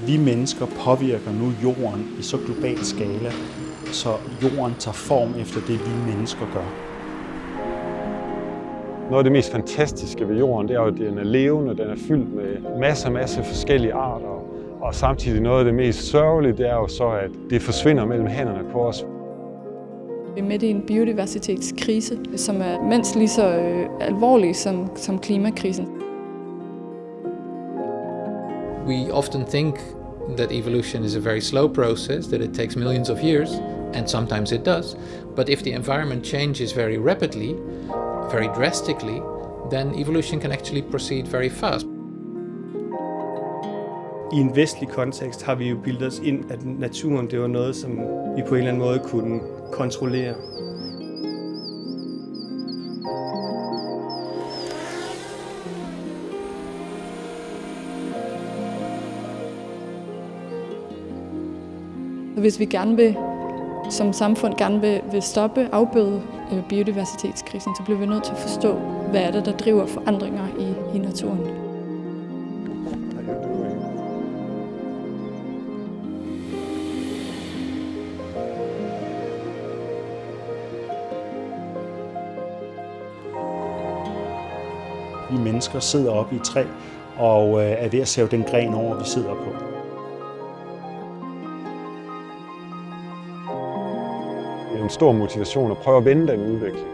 Vi mennesker påvirker nu jorden i så global skala, så jorden tager form efter det, vi mennesker gør. Noget af det mest fantastiske ved jorden, det er jo, at den er levende, den er fyldt med masser forskellige arter. Og samtidig noget af det mest sørgelige, det er jo så, at det forsvinder mellem hænderne på os. Vi er midt i en biodiversitetskrise, som er mindst lige så alvorlig som klimakrisen. We often think that evolution is a very slow process, that it takes millions of years, and sometimes it does. But if the environment changes very rapidly, very drastically, then evolution can actually proceed very fast. I en vestlig kontekst har vi jo bildet os ind, at naturen det var noget, som vi på en eller anden måde kunne kontrollere. Hvis vi gerne vil, som samfund gerne vil stoppe, afbøde biodiversitetskrisen, så bliver vi nødt til at forstå, hvad er det, der driver forandringer i naturen. Vi mennesker sidder oppe i et træ og er ved at save den gren over, vi sidder på. Det er en stor motivation at prøve at vende den udvikling.